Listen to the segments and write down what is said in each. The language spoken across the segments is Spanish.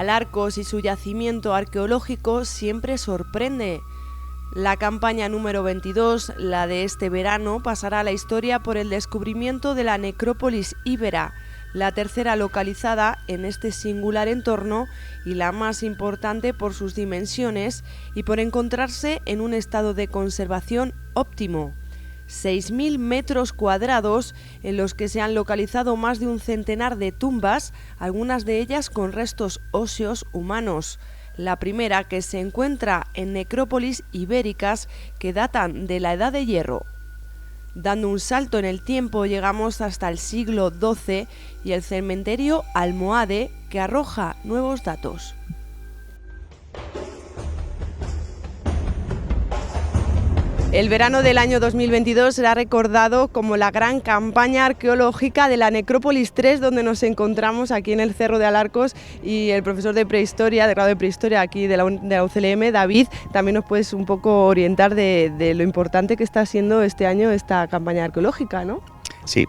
Alarcos y su yacimiento arqueológico siempre sorprende. La campaña número 22, la de este verano, pasará a la historia por el descubrimiento de la necrópolis íbera, la tercera localizada en este singular entorno y la más importante por sus dimensiones y por encontrarse en un estado de conservación óptimo. 6.000 metros cuadrados en los que se han localizado más de un centenar de tumbas, algunas de ellas con restos óseos humanos. La primera, que se encuentra en necrópolis ibéricas que datan de la Edad de Hierro. Dando un salto en el tiempo llegamos hasta el siglo XII y el cementerio almohade, que arroja nuevos datos. El verano del año 2022 será recordado como la gran campaña arqueológica de la Necrópolis 3, donde nos encontramos aquí en el Cerro de Alarcos, y el profesor de prehistoria, de grado de prehistoria aquí de la UCLM, David, también nos puedes un poco orientar de lo importante que está siendo este año esta campaña arqueológica, ¿no? Sí,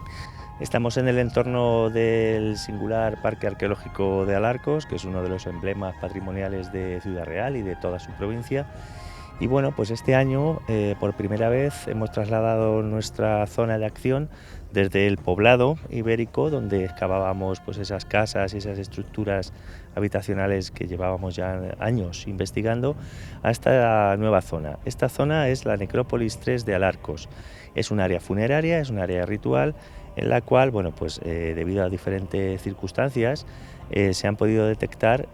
estamos en el entorno del singular Parque Arqueológico de Alarcos, que es uno de los emblemas patrimoniales de Ciudad Real y de toda su provincia. Y bueno, pues este año por primera vez hemos trasladado nuestra zona de acción desde el poblado ibérico, donde excavábamos pues esas casas y esas estructuras habitacionales que llevábamos ya años investigando, a esta nueva zona. Esta zona es la Necrópolis 3 de Alarcos. Es un área funeraria, es un área ritual, en la cual, bueno, pues debido a diferentes circunstancias, se han podido detectar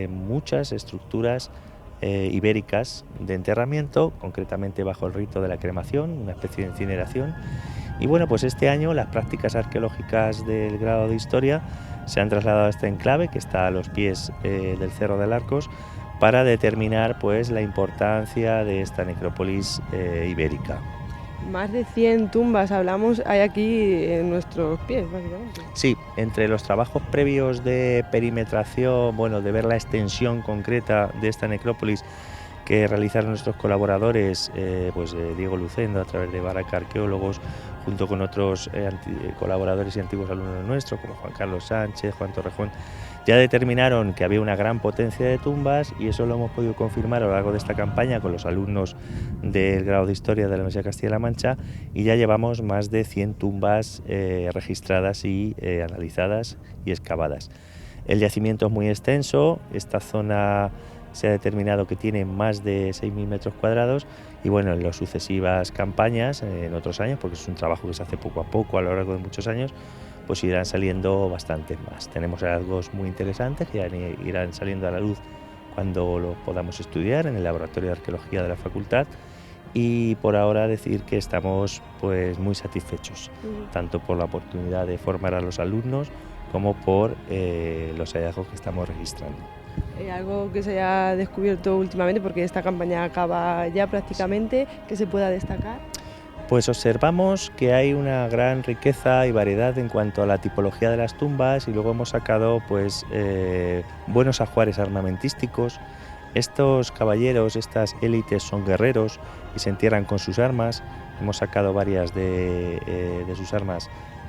muchas estructuras ibéricas de enterramiento, concretamente bajo el rito de la cremación, una especie de incineración. Y bueno, pues este año las prácticas arqueológicas del grado de Historia se han trasladado a este enclave que está a los pies del Cerro de Alarcos, para determinar pues la importancia de esta necrópolis ibérica. Más de 100 tumbas, hay aquí en nuestros pies, básicamente. Sí, entre los trabajos previos de perimetración, bueno, de ver la extensión concreta de esta necrópolis que realizaron nuestros colaboradores, Diego Lucendo a través de Baraca Arqueólogos, junto con otros colaboradores y antiguos alumnos nuestros, como Juan Carlos Sánchez, Juan Torrejón, ya determinaron que había una gran potencia de tumbas, y eso lo hemos podido confirmar a lo largo de esta campaña con los alumnos del grado de Historia de la Universidad de Castilla-La Mancha, y ya llevamos más de 100 tumbas registradas y analizadas y excavadas. El yacimiento es muy extenso, esta zona se ha determinado que tiene más de 6.000 metros cuadrados, y bueno, en las sucesivas campañas, en otros años, porque es un trabajo que se hace poco a poco a lo largo de muchos años, pues irán saliendo bastantes más. Tenemos hallazgos muy interesantes que irán saliendo a la luz cuando lo podamos estudiar en el Laboratorio de Arqueología de la Facultad, y por ahora decir que estamos pues muy satisfechos, tanto por la oportunidad de formar a los alumnos como por los hallazgos que estamos registrando. Algo que se haya descubierto últimamente, porque esta campaña acaba ya prácticamente, que se pueda destacar. Pues observamos que hay una gran riqueza y variedad en cuanto a la tipología de las tumbas, y luego hemos sacado pues buenos ajuares armamentísticos. Estos caballeros, estas élites, son guerreros y se entierran con sus armas. Hemos sacado varias de sus armas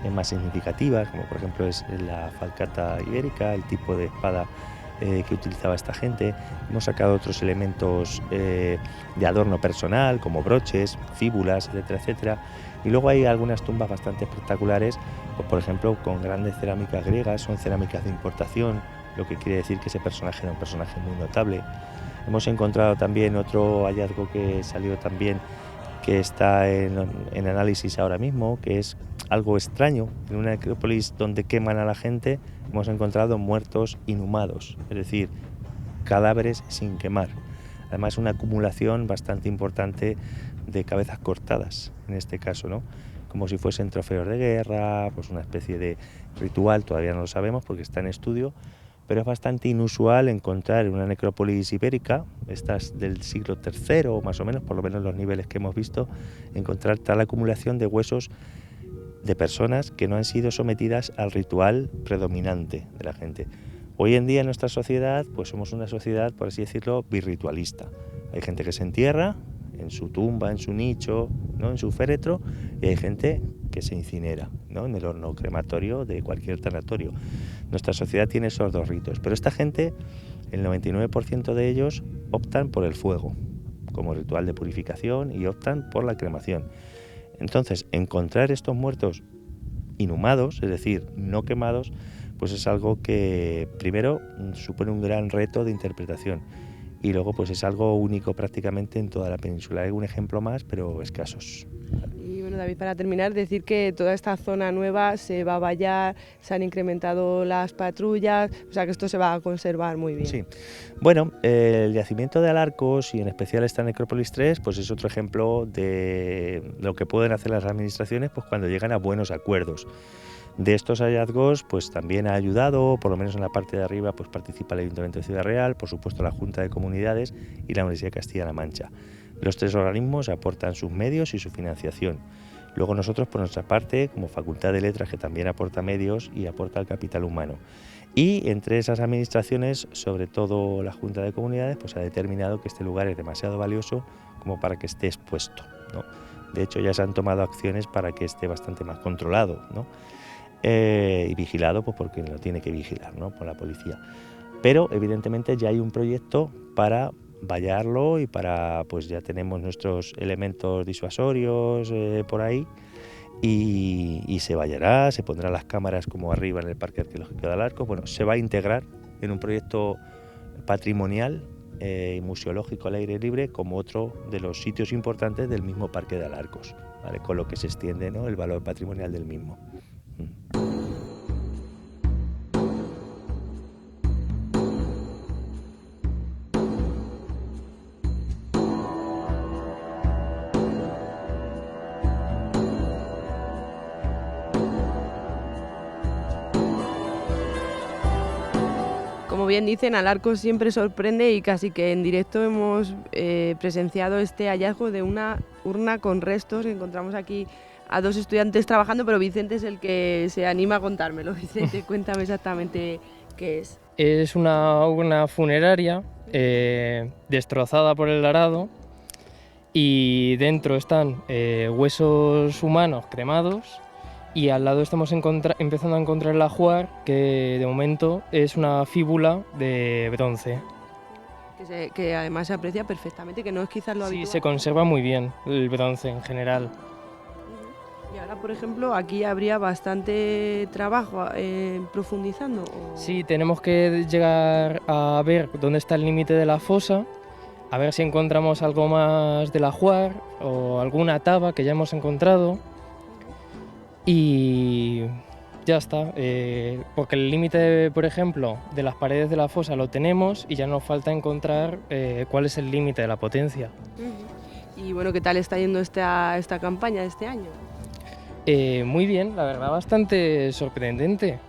más significativas, como por ejemplo es la falcata ibérica, el tipo de espada que utilizaba esta gente. Hemos sacado otros elementos de adorno personal, como broches, fíbulas, etcétera, etcétera. Y luego hay algunas tumbas bastante espectaculares, pues por ejemplo con grandes cerámicas griegas, son cerámicas de importación, lo que quiere decir que ese personaje era un personaje muy notable. Hemos encontrado también otro hallazgo que salió también, que está en análisis ahora mismo, que es algo extraño. En una necrópolis donde queman a la gente hemos encontrado muertos inhumados, es decir, cadáveres sin quemar. Además, una acumulación bastante importante de cabezas cortadas, en este caso, ¿no? Como si fuesen trofeos de guerra, pues una especie de ritual, todavía no lo sabemos porque está en estudio, pero es bastante inusual encontrar en una necrópolis ibérica, estas del siglo III, más o menos, por lo menos los niveles que hemos visto, encontrar tal acumulación de huesos de personas que no han sido sometidas al ritual predominante de la gente. Hoy en día en nuestra sociedad, pues somos una sociedad, por así decirlo, birritualista. Hay gente que se entierra en su tumba, en su nicho, ¿no?, en su féretro, y hay gente que se incinera, ¿no?, en el horno crematorio de cualquier tanatorio. Nuestra sociedad tiene esos dos ritos, pero esta gente el 99% de ellos optan por el fuego como ritual de purificación y optan por la cremación. Entonces, encontrar estos muertos inhumados, es decir, no quemados, pues es algo que primero supone un gran reto de interpretación y luego pues es algo único prácticamente en toda la península. Hay un ejemplo más, pero escasos. Y bueno, David, para terminar, decir que toda esta zona nueva se va a vallar, se han incrementado las patrullas, o sea que esto se va a conservar muy bien. Sí, bueno, el yacimiento de Alarcos y en especial esta Necrópolis 3, pues es otro ejemplo de lo que pueden hacer las administraciones pues cuando llegan a buenos acuerdos. De estos hallazgos pues también ha ayudado, por lo menos en la parte de arriba pues participa el Ayuntamiento de Ciudad Real, por supuesto la Junta de Comunidades y la Universidad de Castilla-La Mancha. Los tres organismos aportan sus medios y su financiación. Luego nosotros por nuestra parte, como Facultad de Letras, que también aporta medios y aporta el capital humano. Y entre esas administraciones, sobre todo la Junta de Comunidades, pues ha determinado que este lugar es demasiado valioso como para que esté expuesto, ¿no? De hecho ya se han tomado acciones para que esté bastante más controlado, ¿no? Y vigilado pues por quien lo tiene que vigilar, ¿no? Por la policía. Pero evidentemente ya hay un proyecto para vallarlo y para, pues ya tenemos nuestros elementos disuasorios por ahí y se vallará, se pondrán las cámaras como arriba en el Parque Arqueológico de Alarcos. Bueno, se va a integrar en un proyecto patrimonial y museológico al aire libre como otro de los sitios importantes del mismo Parque de Alarcos, ¿vale? Con lo que se extiende, ¿no?, el valor patrimonial del mismo. Como bien dicen, Alarcos siempre sorprende y casi que en directo hemos presenciado este hallazgo de una urna con restos. Encontramos aquí a dos estudiantes trabajando, pero Vicente es el que se anima a contármelo. Vicente, cuéntame exactamente qué es. Es una urna funeraria destrozada por el arado y dentro están huesos humanos cremados. Y al lado estamos empezando a encontrar el ajuar, que de momento es una fíbula de bronce. Que además se aprecia perfectamente, que no es quizás lo habitual. Sí, se conserva muy bien el bronce en general. Y ahora, por ejemplo, aquí habría bastante trabajo profundizando. Sí, tenemos que llegar a ver dónde está el límite de la fosa, a ver si encontramos algo más del ajuar o alguna taba que ya hemos encontrado. Y ya está, porque el límite, por ejemplo, de las paredes de la fosa lo tenemos y ya nos falta encontrar cuál es el límite de la potencia. Y bueno, ¿qué tal está yendo esta campaña de este año? Muy bien, la verdad, bastante sorprendente.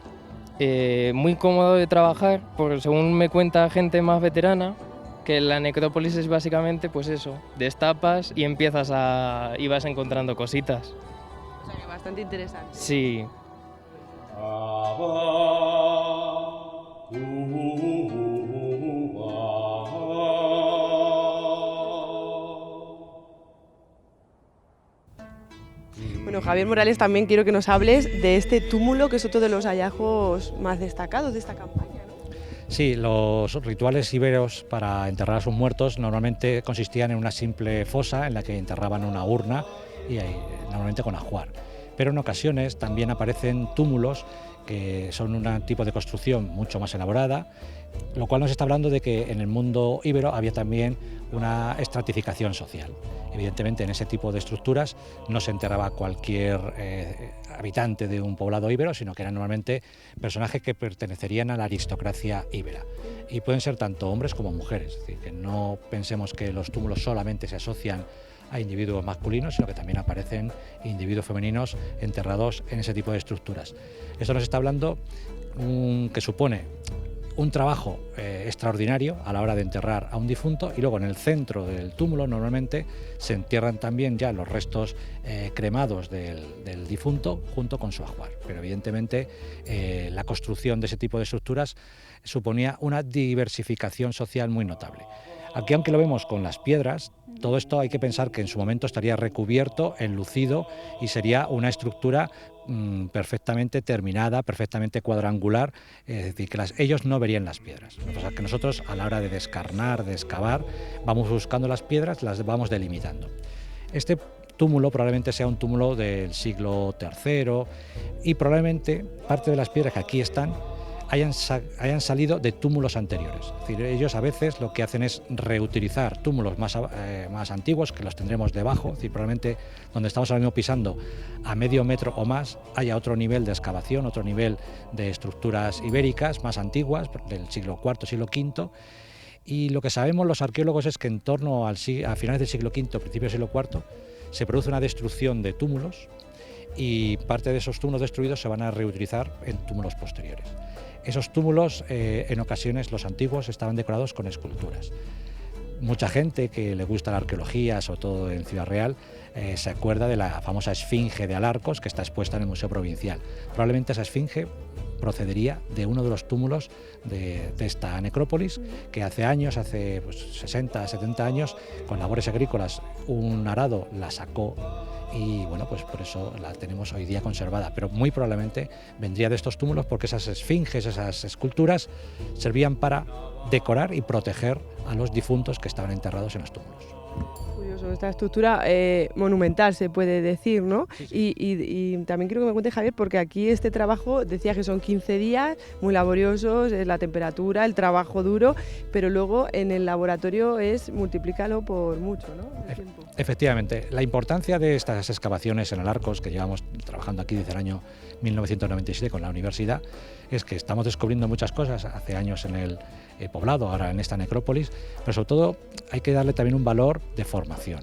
Muy cómodo de trabajar, porque según me cuenta gente más veterana, que la necrópolis es básicamente pues eso, destapas y y vas encontrando cositas. O sea que bastante interesante. Sí. Bueno, Javier Morales, también quiero que nos hables de este túmulo, que es otro de los hallazgos más destacados de esta campaña, ¿no? Sí, los rituales íberos para enterrar a sus muertos normalmente consistían en una simple fosa en la que enterraban una urna y normalmente con ajuar. Pero en ocasiones también aparecen túmulos que son un tipo de construcción mucho más elaborada, lo cual nos está hablando de que en el mundo íbero había también una estratificación social. Evidentemente en ese tipo de estructuras no se enterraba cualquier habitante de un poblado íbero, sino que eran normalmente personajes que pertenecerían a la aristocracia íbera. Y pueden ser tanto hombres como mujeres, es decir, que no pensemos que los túmulos solamente se asocian a individuos masculinos, sino que también aparecen individuos femeninos enterrados en ese tipo de estructuras. Esto nos está hablando que supone un trabajo extraordinario a la hora de enterrar a un difunto, y luego en el centro del túmulo normalmente se entierran también ya los restos cremados del difunto junto con su ajuar. Pero evidentemente la construcción de ese tipo de estructuras suponía una diversificación social muy notable. Aquí, aunque lo vemos con las piedras, Todo esto hay que pensar que en su momento estaría recubierto, enlucido y sería una estructura perfectamente terminada, perfectamente cuadrangular, es decir, que ellos no verían las piedras. O sea, que nosotros a la hora de descarnar, de excavar, vamos buscando las piedras, las vamos delimitando. Este túmulo probablemente sea un túmulo del siglo III y probablemente parte de las piedras que aquí están hayan salido de túmulos anteriores. Es decir, ellos a veces lo que hacen es reutilizar túmulos más antiguos, que los tendremos debajo, es decir, probablemente donde estamos ahora mismo pisando a medio metro o más haya otro nivel de excavación, otro nivel de estructuras ibéricas más antiguas, del siglo IV, siglo V, y lo que sabemos los arqueólogos es que en torno a finales del siglo V, principios del siglo IV, se produce una destrucción de túmulos y parte de esos túmulos destruidos se van a reutilizar en túmulos posteriores. Esos túmulos, en ocasiones, los antiguos, estaban decorados con esculturas. Mucha gente que le gusta la arqueología, sobre todo en Ciudad Real, se acuerda de la famosa esfinge de Alarcos, que está expuesta en el Museo Provincial. Probablemente esa esfinge procedería de uno de los túmulos de esta necrópolis, que hace años, hace 60, 70 años, con labores agrícolas, un arado la sacó y bueno, pues por eso la tenemos hoy día conservada, pero muy probablemente vendría de estos túmulos porque esas esfinges, esas esculturas servían para decorar y proteger a los difuntos que estaban enterrados en los túmulos. Curioso, esta estructura monumental se puede decir, ¿no? Sí, sí. Y también quiero que me cuente, Javier, porque aquí este trabajo, decía que son 15 días muy laboriosos, la temperatura, el trabajo duro, pero luego en el laboratorio es multiplícalo por mucho, ¿no? Efectivamente, la importancia de estas excavaciones en Alarcos, que llevamos trabajando aquí desde el año 1997 con la universidad, es que estamos descubriendo muchas cosas, hace años en el poblado, ahora en esta necrópolis, pero sobre todo hay que darle también un valor de formación.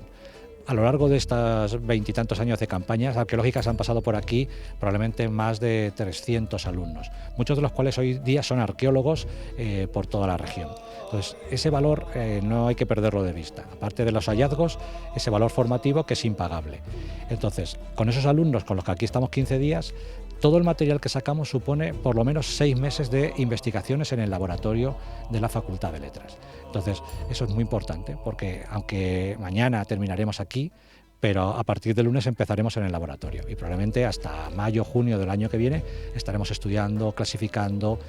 A lo largo de estos 20 y tantos años de campañas arqueológicas han pasado por aquí probablemente más de 300 alumnos, muchos de los cuales hoy día son arqueólogos por toda la región. Entonces, ese valor no hay que perderlo de vista, aparte de los hallazgos, ese valor formativo que es impagable. Entonces, con esos alumnos con los que aquí estamos 15 días, todo el material que sacamos supone por lo menos 6 meses de investigaciones en el laboratorio de la Facultad de Letras. Entonces, eso es muy importante, porque aunque mañana terminaremos aquí, pero a partir del lunes empezaremos en el laboratorio y probablemente hasta mayo, junio del año que viene estaremos estudiando, clasificando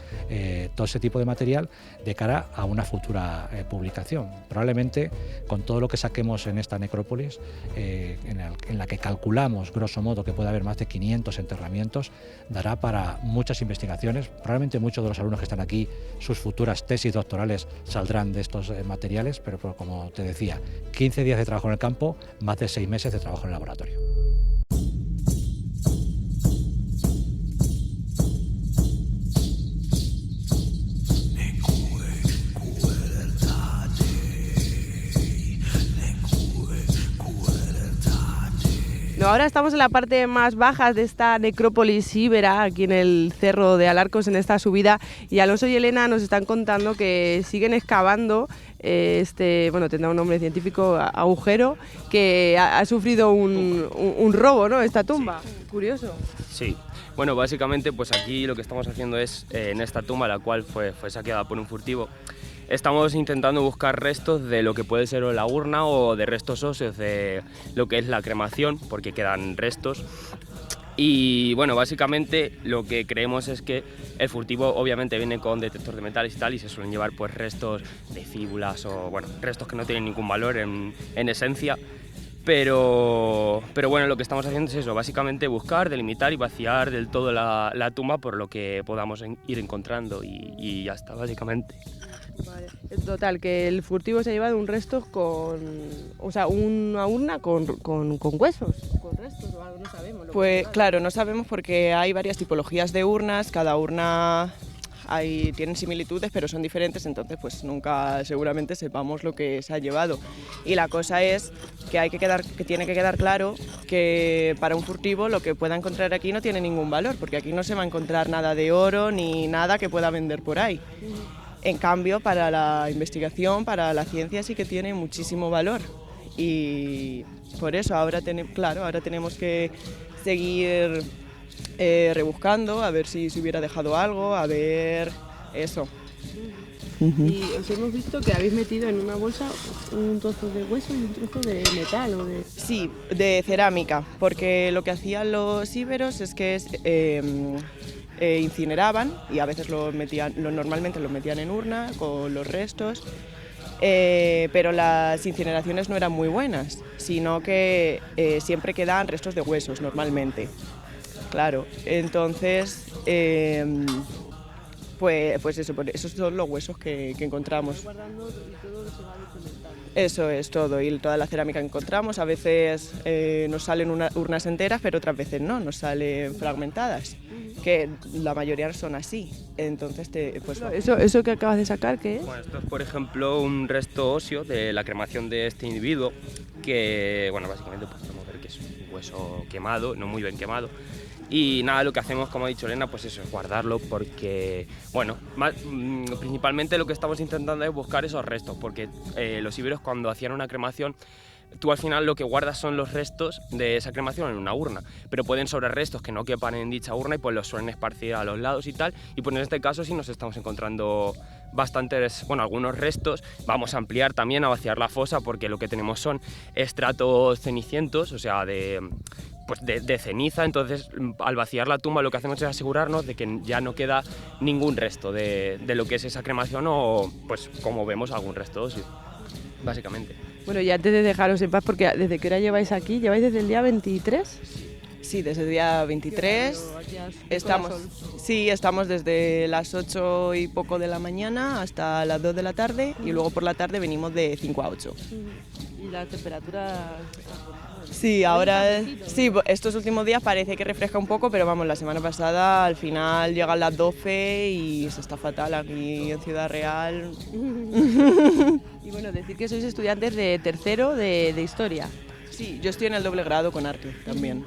todo ese tipo de material de cara a una futura publicación. Probablemente con todo lo que saquemos en esta necrópolis, en la que calculamos grosso modo que puede haber más de 500 enterramientos, dará para muchas investigaciones. Probablemente muchos de los alumnos que están aquí, sus futuras tesis doctorales saldrán de estos materiales, pero como te decía, 15 días de trabajo en el campo, más de 6 meses de trabajo en el laboratorio. No, ahora estamos en la parte más baja de esta necrópolis íbera, aquí en el Cerro de Alarcos, en esta subida, y Alonso y Elena nos están contando que siguen excavando bueno, tendrá un nombre científico, agujero, que ha sufrido un robo, ¿no? Esta tumba. Sí. Curioso. Sí. Bueno, básicamente pues aquí lo que estamos haciendo es, en esta tumba, la cual fue saqueada por un furtivo, estamos intentando buscar restos de lo que puede ser la urna o de restos óseos de lo que es la cremación, porque quedan restos. Y bueno, básicamente lo que creemos es que el furtivo obviamente viene con detector de metales y tal, y se suelen llevar pues restos de fíbulas o bueno, restos que no tienen ningún valor en esencia. Pero bueno, lo que estamos haciendo es eso, básicamente buscar, delimitar y vaciar del todo la tumba por lo que podamos ir encontrando y ya está, básicamente. Vale. En total, que el furtivo se ha llevado un resto una urna con huesos, con restos o algo, no sabemos. Pues claro, no sabemos porque hay varias tipologías de urnas, cada urna tienen similitudes pero son diferentes, entonces pues nunca seguramente sepamos lo que se ha llevado. Y la cosa es que tiene que quedar claro que para un furtivo lo que pueda encontrar aquí no tiene ningún valor, porque aquí no se va a encontrar nada de oro ni nada que pueda vender por ahí. En cambio, para la investigación, para la ciencia sí que tiene muchísimo valor y por eso ahora tenemos que seguir rebuscando, a ver si se hubiera dejado algo, a ver eso. Y os hemos visto que habéis metido en una bolsa un trozo de hueso y un trozo de metal o de... Sí, de cerámica, porque lo que hacían los íberos es que incineraban y a veces normalmente los metían en urna con los restos, pero las incineraciones no eran muy buenas, sino que siempre quedaban restos de huesos normalmente. Claro, entonces... Pues eso, esos son los huesos que encontramos. Eso es todo, y toda la cerámica que encontramos. A veces nos salen urnas enteras, pero otras veces no, nos salen fragmentadas, que la mayoría son así. Entonces, pues ¿Eso que acabas de sacar qué es? Bueno, esto es, por ejemplo, un resto óseo de la cremación de este individuo, que, bueno, básicamente pues podemos ver que es un hueso quemado, no muy bien quemado. Y nada, lo que hacemos, como ha dicho Elena, pues eso, es guardarlo porque, bueno, principalmente lo que estamos intentando es buscar esos restos, porque los íberos cuando hacían una cremación, tú al final lo que guardas son los restos de esa cremación en una urna, pero pueden sobrar restos que no quepan en dicha urna y pues los suelen esparcir a los lados y tal, y pues en este caso sí nos estamos encontrando bastantes, bueno, algunos restos. Vamos a ampliar también, a vaciar la fosa, porque lo que tenemos son estratos cenicientos, o sea, de ceniza. Entonces al vaciar la tumba lo que hacemos es asegurarnos de que ya no queda ningún resto de lo que es esa cremación o, pues como vemos, algún resto óseo, básicamente. Bueno, y antes de dejaros en paz, porque ¿desde qué hora lleváis aquí? ¿Lleváis desde el día 23? Sí, desde el día 23 estamos desde las 8 y poco de la mañana hasta las 2 de la tarde y luego por la tarde venimos de 5 a 8. ¿Y la temperatura? Sí, ahora sí, estos últimos días parece que refresca un poco, pero vamos, la semana pasada al final llegan las 12 y se está fatal aquí en Ciudad Real. Y bueno, decir que sois estudiantes de tercero de Historia. Sí, yo estoy en el doble grado con arte también.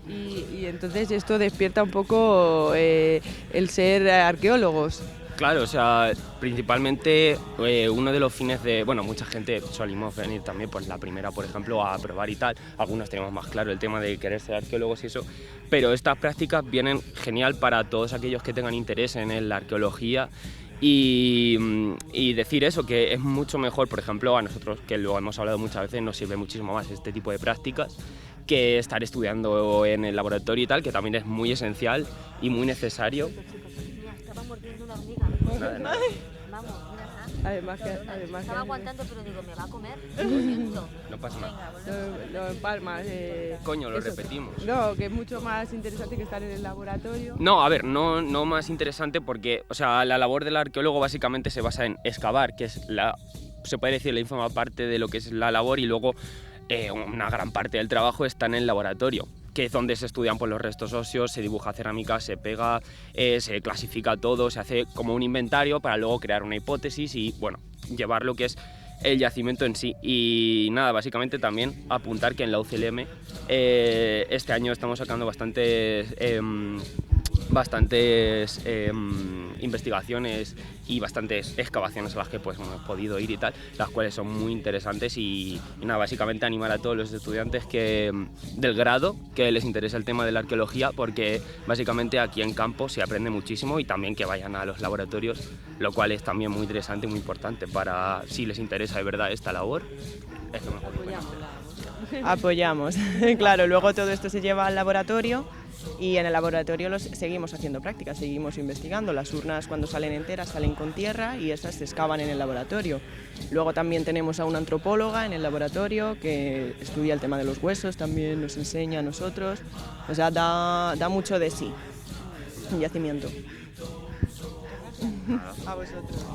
Y entonces esto despierta un poco el ser arqueólogos. Claro, o sea, principalmente uno de los fines de... Bueno, mucha gente solimos venir también, pues la primera, por ejemplo, a probar y tal. Algunos tenemos más claro el tema de querer ser arqueólogos y eso. Pero estas prácticas vienen genial para todos aquellos que tengan interés en la arqueología. Y decir eso, que es mucho mejor, por ejemplo, a nosotros, que lo hemos hablado muchas veces, nos sirve muchísimo más este tipo de prácticas que estar estudiando en el laboratorio y tal, que también es muy esencial y muy necesario. Estaba mordiendo una hormiga. Nada. Vamos, mira, Además estaba aguantando, pero digo, ¿me va a comer? No pasa nada. Lo empalmas. Coño, lo repetimos. No, que es mucho más interesante que estar en el laboratorio. No, a ver, no más interesante porque, o sea, la labor del arqueólogo básicamente se basa en excavar, que es se puede decir, la ínfima parte de lo que es la labor, y luego una gran parte del trabajo está en el laboratorio, que es donde se estudian pues, los restos óseos, se dibuja cerámica, se pega, se clasifica todo, se hace como un inventario para luego crear una hipótesis y, bueno, llevar lo que es el yacimiento en sí. Y nada, básicamente también apuntar que en la UCLM este año estamos sacando bastantes investigaciones y bastantes excavaciones a las que pues, hemos podido ir y tal, las cuales son muy interesantes y nada, básicamente animar a todos los estudiantes del grado que les interesa el tema de la arqueología, porque básicamente aquí en campo se aprende muchísimo, y también que vayan a los laboratorios, lo cual es también muy interesante y muy importante para, si les interesa de verdad esta labor, es lo mejor que pueden hacer. Apoyamos, claro, luego todo esto se lleva al laboratorio y en el laboratorio seguimos haciendo prácticas, seguimos investigando. Las urnas cuando salen enteras salen con tierra y esas se excavan en el laboratorio. Luego también tenemos a una antropóloga en el laboratorio que estudia el tema de los huesos, también nos enseña a nosotros, o sea, da mucho de sí, un yacimiento. A vosotros.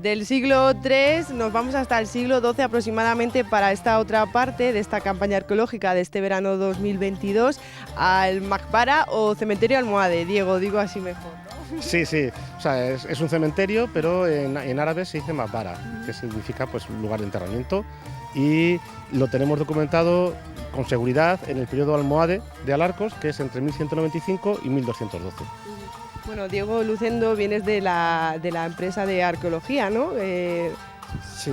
Del siglo III nos vamos hasta el siglo XII aproximadamente para esta otra parte de esta campaña arqueológica de este verano 2022 al Maqbara o Cementerio Almohade. Diego, digo así mejor, ¿no? Sí, sí, o sea, es un cementerio, pero en árabe se dice maqbara, que significa pues lugar de enterramiento, y lo tenemos documentado con seguridad en el periodo almohade de Alarcos, que es entre 1195 y 1212. Bueno, Diego Lucendo, vienes de la empresa de arqueología, ¿no? Sí,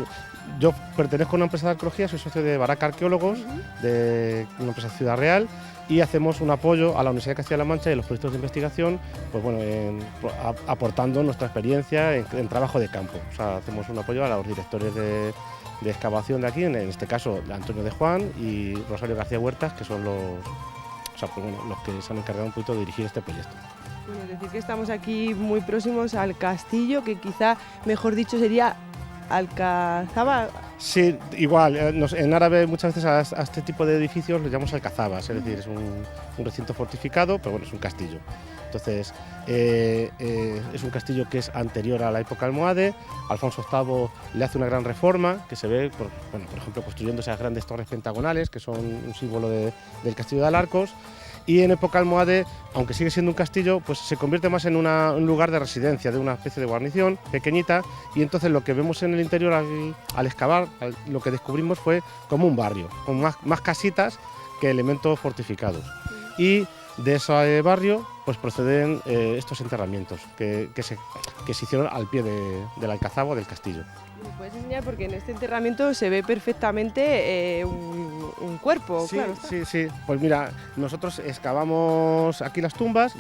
yo pertenezco a una empresa de arqueología, soy socio de Baraca Arqueólogos, de una empresa de Ciudad Real, y hacemos un apoyo a la Universidad de Castilla-La Mancha y a los proyectos de investigación, pues bueno, aportando nuestra experiencia en trabajo de campo. O sea, hacemos un apoyo a los directores de excavación de aquí, en este caso Antonio de Juan y Rosario García Huertas, que son los que se han encargado un poquito de dirigir este proyecto. Bueno, es decir que estamos aquí muy próximos al castillo, que quizá, mejor dicho, sería Alcazaba. Sí, igual, en árabe muchas veces a este tipo de edificios los llamamos alcazabas, es decir, es un recinto fortificado, pero bueno, es un castillo. Entonces, es un castillo que es anterior a la época almohade. Alfonso VIII le hace una gran reforma, que se ve, por ejemplo, construyendo esas grandes torres pentagonales, que son un símbolo del castillo de Alarcos. Y en época almohade, aunque sigue siendo un castillo, pues se convierte más en un lugar de residencia, de una especie de guarnición pequeñita, y entonces lo que vemos en el interior al excavar, lo que descubrimos fue como un barrio, con más casitas que elementos fortificados. Y de ese barrio pues proceden estos enterramientos que se hicieron al pie del alcazaba o del castillo. ¿Me puedes enseñar? Porque en este enterramiento se ve perfectamente un cuerpo, sí, claro. Sí. Pues mira, nosotros excavamos aquí las tumbas.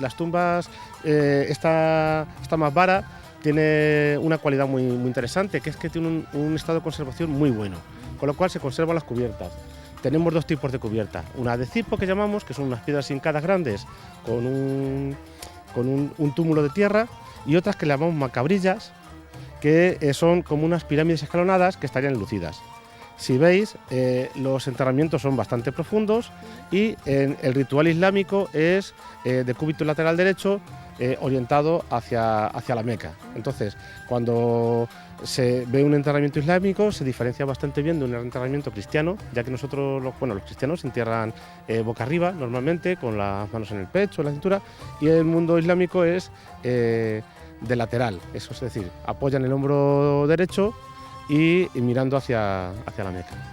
Esta maqbara tiene una cualidad muy interesante, que es que tiene un estado de conservación muy bueno, con lo cual se conservan las cubiertas. Tenemos dos tipos de cubierta, una de cipo que llamamos, que son unas piedras hincadas grandes con un túmulo de tierra, y otras que le llamamos macabrillas, que son como unas pirámides escalonadas que estarían enlucidas. Si veis, los enterramientos son bastante profundos y el ritual islámico es de cúbito lateral derecho orientado hacia la Meca. Entonces, cuando se ve un enterramiento islámico se diferencia bastante bien de un enterramiento cristiano, ya que nosotros, los cristianos se entierran boca arriba normalmente, con las manos en el pecho, en la cintura, y el mundo islámico es de lateral, eso es decir, apoyan el hombro derecho y mirando hacia la Meca.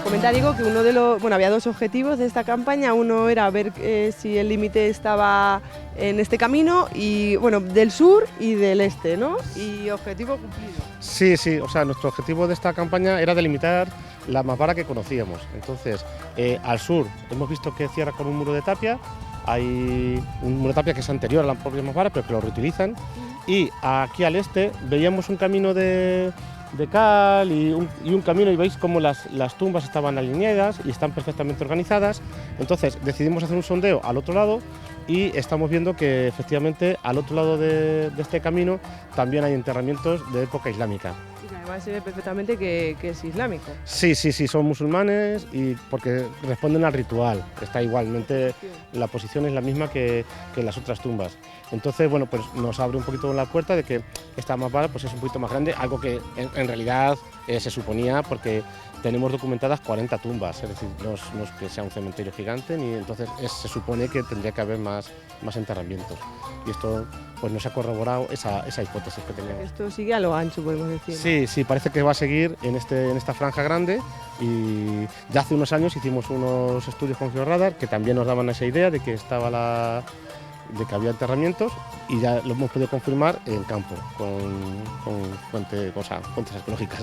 Comenta Diego que había dos objetivos de esta campaña. Uno era ver si el límite estaba en este camino, y del sur y del este, ¿no? Y objetivo cumplido. Sí, o sea, nuestro objetivo de esta campaña era delimitar la maqbara que conocíamos. Entonces, al sur hemos visto que cierra con un muro de tapia. Hay un muro de tapia que es anterior a la propia maqbara, pero que lo reutilizan. Y aquí al este veíamos un camino de cal y un camino, y veis cómo las tumbas estaban alineadas y están perfectamente organizadas. Entonces decidimos hacer un sondeo al otro lado y estamos viendo que efectivamente al otro lado de este camino también hay enterramientos de época islámica. Y además se ve perfectamente que es islámico. Sí, son musulmanes, y porque responden al ritual. Está igualmente, la posición es la misma que en las otras tumbas. Entonces, pues nos abre un poquito la puerta de que esta maqbara pues es un poquito más grande, algo que en realidad se suponía, porque tenemos documentadas 40 tumbas, es decir, no es que sea un cementerio gigante, ni entonces se supone que tendría que haber más enterramientos. Y esto pues nos ha corroborado esa hipótesis que teníamos. Esto sigue a lo ancho, podemos decir. Sí, parece que va a seguir en esta franja grande, y ya hace unos años hicimos unos estudios con georradar que también nos daban esa idea de que de que había enterramientos, y ya lo hemos podido confirmar en campo con fuentes arqueológicas.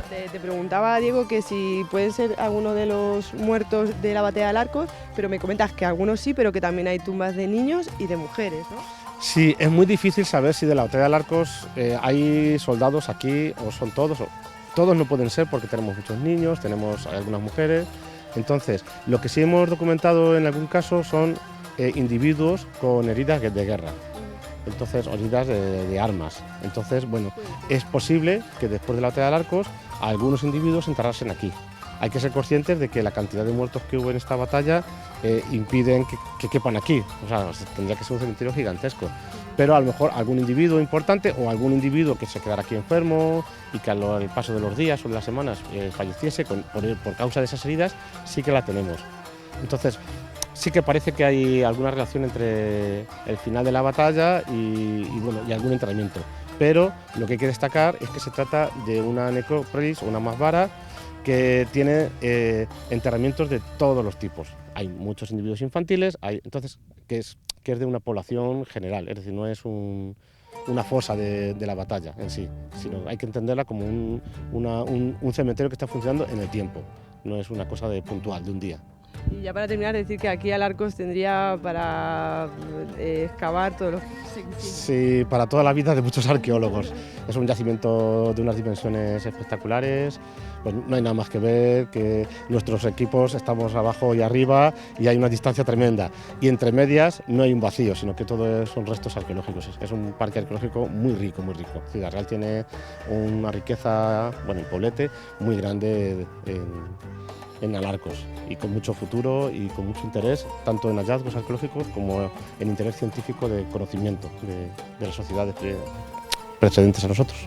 Te preguntaba, Diego, que si pueden ser alguno de los muertos de la batalla de Alarcos, pero me comentas que algunos sí, pero que también hay tumbas de niños y de mujeres, ¿no? Sí, es muy difícil saber si de la batalla de Alarcos hay soldados aquí, o son todos. Todos no pueden ser, porque tenemos muchos niños, tenemos algunas mujeres. Entonces, lo que sí hemos documentado en algún caso son individuos con heridas de guerra. Entonces, heridas de armas. Entonces, bueno, es posible que después de la batalla de Alarcos algunos individuos se enterrasen aquí. Hay que ser conscientes de que la cantidad de muertos que hubo en esta batalla impiden que quepan aquí. O sea, tendría que ser un cementerio gigantesco. Pero a lo mejor algún individuo importante o algún individuo que se quedara aquí enfermo y que al paso de los días o de las semanas falleciese por causa de esas heridas, sí que la tenemos. Entonces, sí que parece que hay alguna relación entre el final de la batalla y algún enterramiento. Pero lo que hay que destacar es que se trata de una necrópolis, una masbara, que tiene enterramientos de todos los tipos. Hay muchos individuos infantiles, entonces que es de una población general, es decir, no es una fosa de la batalla en sí, sino hay que entenderla como un cementerio que está funcionando en el tiempo, no es una cosa puntual, de un día. Y ya para terminar, decir que aquí Alarcos tendría para excavar todos los... Sí, para toda la vida de muchos arqueólogos. Es un yacimiento de unas dimensiones espectaculares, pues no hay nada más que ver, que nuestros equipos estamos abajo y arriba y hay una distancia tremenda. Y entre medias no hay un vacío, sino que todo son restos arqueológicos. Es un parque arqueológico muy rico, muy rico. Ciudad Real tiene una riqueza, el Poblete, muy grande en Alarcos y con mucho futuro y con mucho interés tanto en hallazgos arqueológicos como en interés científico de conocimiento de las sociedades precedentes a nosotros.